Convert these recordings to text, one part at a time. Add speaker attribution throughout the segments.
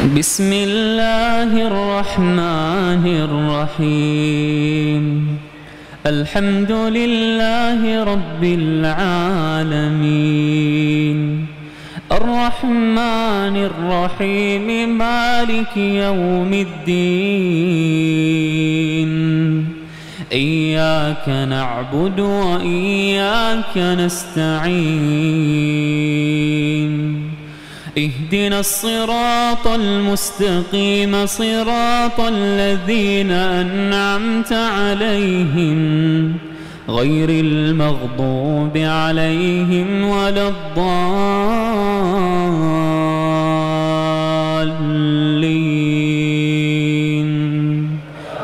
Speaker 1: بسم الله الرحمن الرحيم. الحمد لله رب العالمين، الرحمن الرحيم، مالك يوم الدين. إياك نعبد وإياك نستعين. اهدنا الصراط المستقيم، صراط الذين أنعمت عليهم غير المغضوب عليهم ولا الضالين.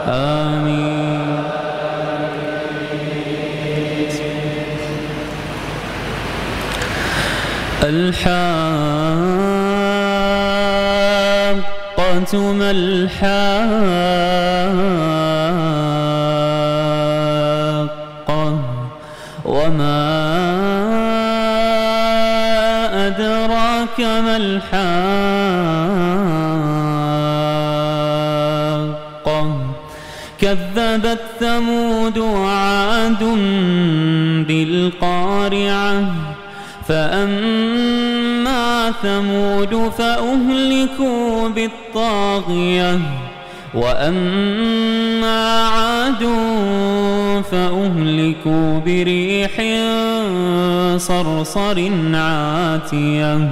Speaker 1: آمين. الحاقة ما الحاقة، وما أدراك ما الحاقة. كذبت ثمود وعاد بالقارعة. فأما ثمود فأهلكوا بالطاغية، وأما عاد فأهلكوا بريح صرصر عاتية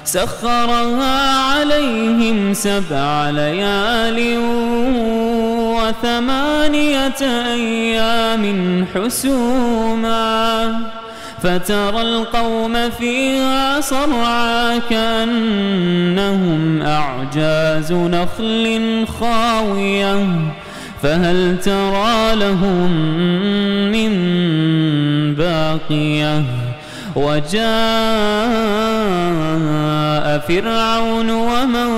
Speaker 1: سخرها عليهم 7 ليال و8 أيام حسوما، فترى القوم فيها صرعى كأنهم أعجاز نخل خاوية، فهل ترى لهم من باقية. وجاء فرعون ومن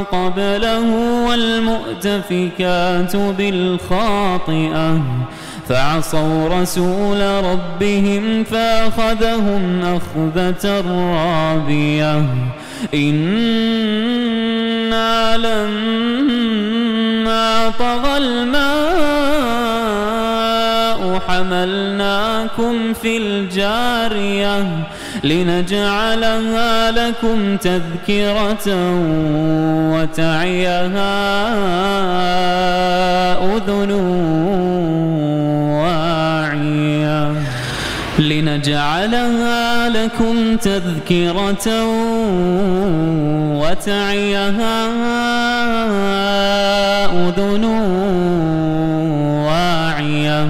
Speaker 1: قبله والمؤتفكات بالخاطئة، فعصوا رسول ربهم فأخذهم أخذة رابية. إنا لما طغى الماء حملناكم في الجارية لنجعلها لكم تذكرة وتعيها أذن واعية، لنجعلها لكم تذكرة وتعيها أذن واعية.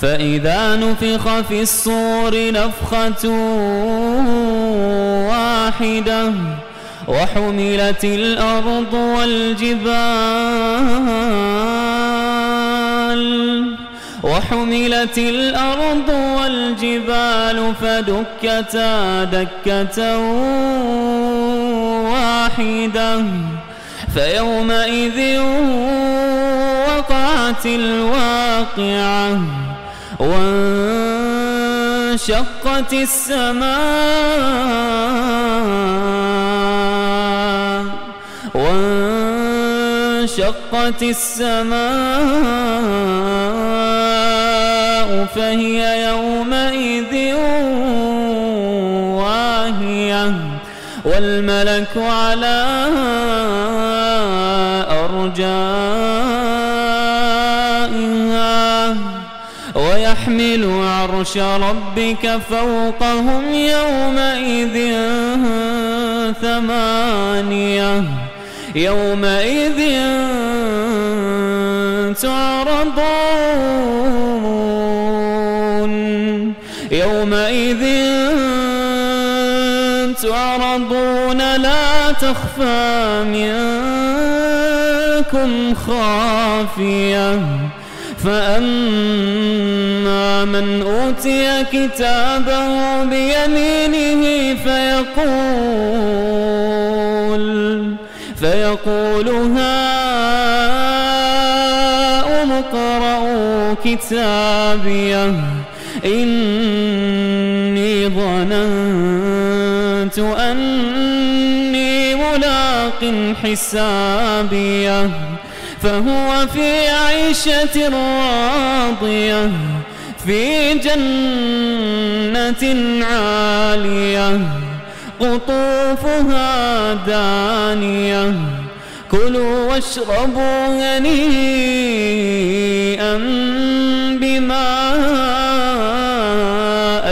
Speaker 1: فإذا نفخ في الصور نفخة واحدة، وحملت الأرض والجبال فدكتا دكة واحدة، فيومئذ وقعت الواقعة. وانشقت السماء فهي يومئذ واهية، والملك على أرجائها، ويحمل عرش ربك فوقهم يومئذ 8. يومئذ تعرضون لا تخفى منكم خافية. فأما من أوتي كتابه بيمينه فيقول هاؤم اقرءوا كتابيه إني ظننت أني ملاق حسابيه فهو في عيشة راضية في جنة عالية قطوفها دانية كلوا واشربوا هنيئا بما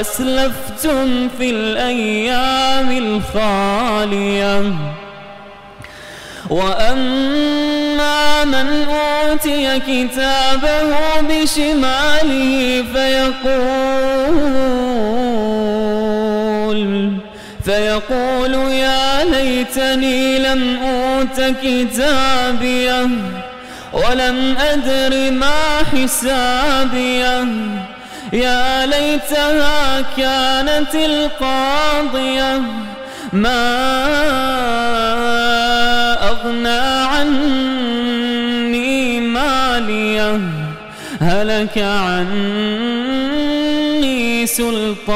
Speaker 1: أسلفتم في الأيام الخالية وأما من أوتي كتابه بشماله فيقول يا ليتني لم أوت كتابيه ولم أدر ما حسابيه يا ليتها كانت القاضية ما أغنى عني ماليه هلك عني سلطانيه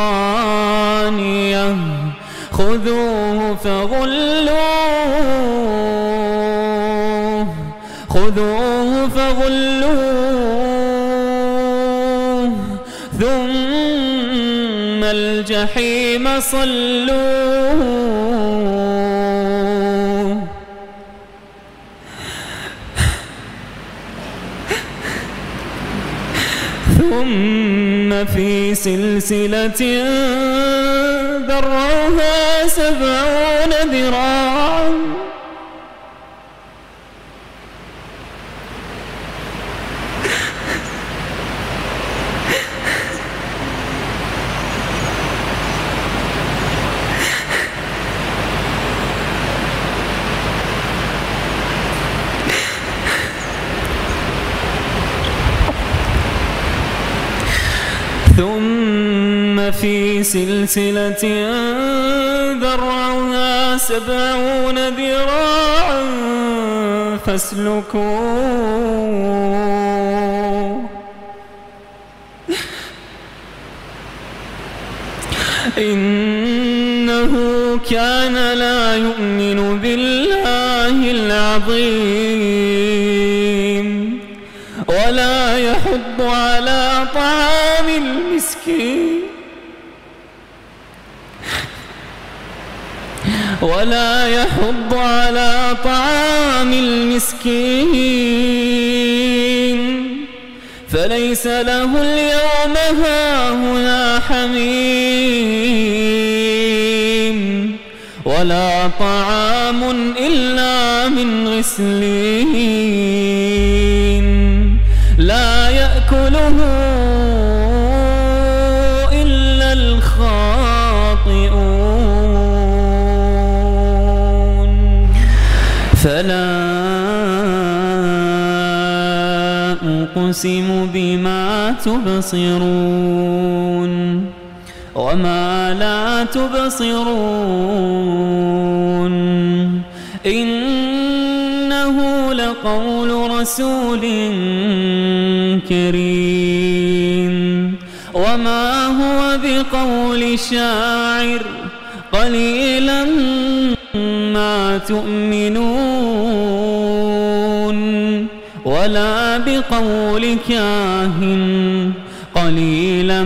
Speaker 1: خذوه فغلوه ثم الجحيم صلوه ثم في سلسلة ذرعها 70 ذراعا ثم في سلسلة ذرعها 70 ذراعا فاسلكوه إنه كان لا يؤمن بالله العظيم ولا يحض على طعام المسكين فليس له اليوم هاهنا حميم ولا طعام إلا من غسلين لا يأكله إلا الخاطئون فلا أقسم بما تبصرون وما لا تبصرون إنه لقول رسول كريم وما هو بقول شاعر قليلا ما تؤمنون ولا بقول كاهن قليلا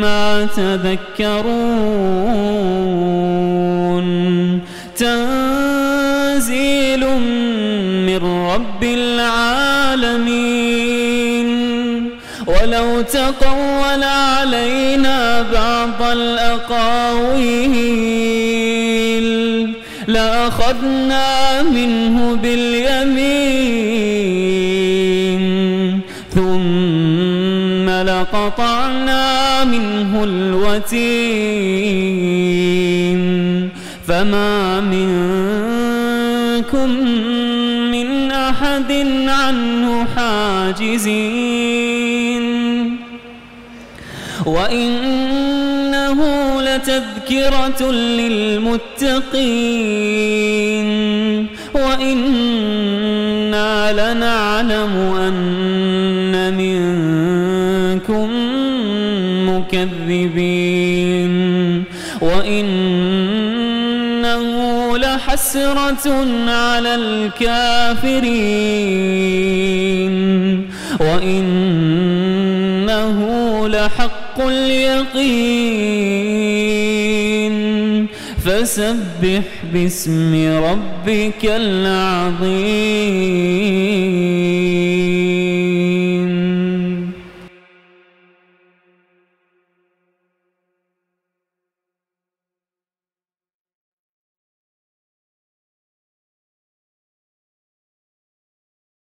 Speaker 1: ما تذكرون تنزيل من رب العالمين ولو تقول علينا بعض الأقاويل لأخذنا منه باليمين ثم لقطعنا منه الوتين فما منكم من أحد عنه حاجزين وإنه لتذكرة للمتقين وإنا لنعلم أن منكم مكذبين وإنه لحق حسرة على الكافرين وإنه لحق اليقين فسبح باسم ربك العظيم.